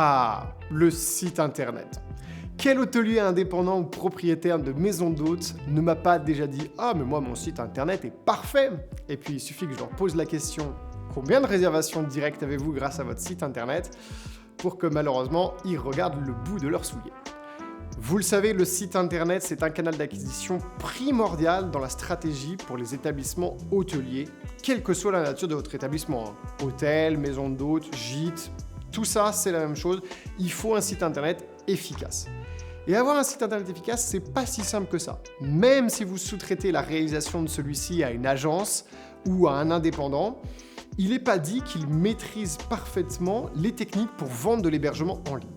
Ah, le site internet. Quel hôtelier indépendant ou propriétaire de maison d'hôtes ne m'a pas déjà dit « Ah, mais moi, mon site internet est parfait !» Et puis, il suffit que je leur pose la question « Combien de réservations directes avez-vous grâce à votre site internet ?» pour que, malheureusement, ils regardent le bout de leur soulier. Vous le savez, le site internet, c'est un canal d'acquisition primordial dans la stratégie pour les établissements hôteliers, quelle que soit la nature de votre établissement. Hôtel, maison d'hôtes, gîte, tout ça, c'est la même chose. Il faut un site internet efficace. Et avoir un site internet efficace, c'est pas si simple que ça. Même si vous sous-traitez la réalisation de celui-ci à une agence ou à un indépendant, il n'est pas dit qu'il maîtrise parfaitement les techniques pour vendre de l'hébergement en ligne.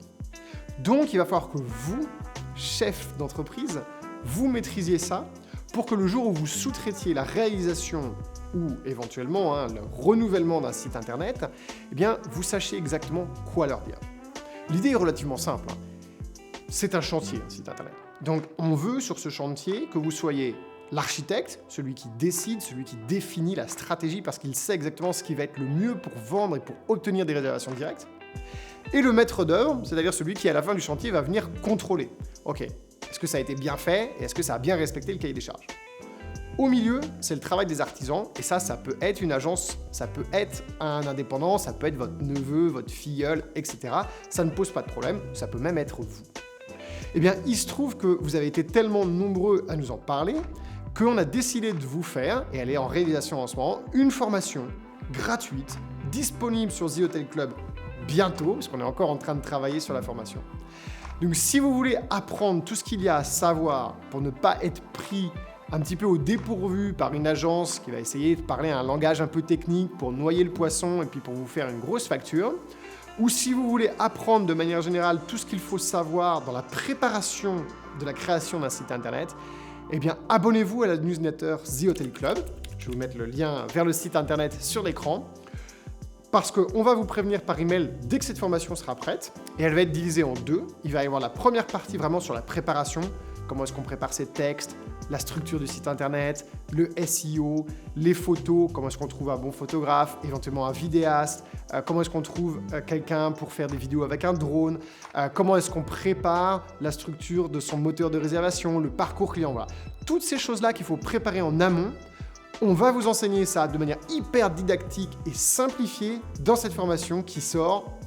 Donc, il va falloir que vous, chef d'entreprise, vous maîtrisiez ça pour que le jour où vous sous-traitiez la réalisation ou éventuellement le renouvellement d'un site internet, eh bien, vous sachiez exactement quoi leur dire. L'idée est relativement simple. C'est un chantier, un site internet. Donc, on veut sur ce chantier que vous soyez l'architecte, celui qui décide, celui qui définit la stratégie parce qu'il sait exactement ce qui va être le mieux pour vendre et pour obtenir des réservations directes. Et le maître d'œuvre, c'est-à-dire celui qui, à la fin du chantier, va venir contrôler. Ok, est-ce que ça a été bien fait et est-ce que ça a bien respecté le cahier des charges? Au milieu, c'est le travail des artisans, et ça peut être une agence, ça peut être un indépendant, ça peut être votre neveu, votre filleul, etc. Ça ne pose pas de problème, ça peut même être vous. Eh bien, il se trouve que vous avez été tellement nombreux à nous en parler qu'on a décidé de vous faire, et elle est en réalisation en ce moment, une formation gratuite, disponible sur The Hotel Club bientôt, parce qu'on est encore en train de travailler sur la formation. Donc, si vous voulez apprendre tout ce qu'il y a à savoir pour ne pas être pris un petit peu au dépourvu par une agence qui va essayer de parler un langage un peu technique pour noyer le poisson et puis pour vous faire une grosse facture, ou si vous voulez apprendre de manière générale tout ce qu'il faut savoir dans la préparation de la création d'un site internet, eh bien abonnez-vous à la newsletter The Hotel Club. Je vais vous mettre le lien vers le site internet sur l'écran, parce qu'on va vous prévenir par email dès que cette formation sera prête, et elle va être divisée en deux. Il va y avoir la première partie vraiment sur la préparation, comment est-ce qu'on prépare ses textes, la structure du site internet, le SEO, les photos, comment est-ce qu'on trouve un bon photographe, éventuellement un vidéaste, comment est-ce qu'on trouve quelqu'un pour faire des vidéos avec un drone, comment est-ce qu'on prépare la structure de son moteur de réservation, le parcours client, voilà. Toutes ces choses-là qu'il faut préparer en amont, on va vous enseigner ça de manière hyper didactique et simplifiée dans cette formation qui sort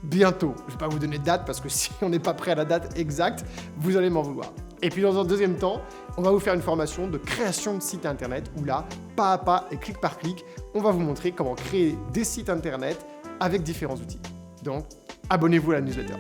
bientôt. Je ne vais pas vous donner de date parce que si on n'est pas prêt à la date exacte, vous allez m'en vouloir. Et puis dans un deuxième temps, on va vous faire une formation de création de site internet où là, pas à pas et clic par clic, on va vous montrer comment créer des sites internet avec différents outils. Donc, abonnez-vous à la newsletter.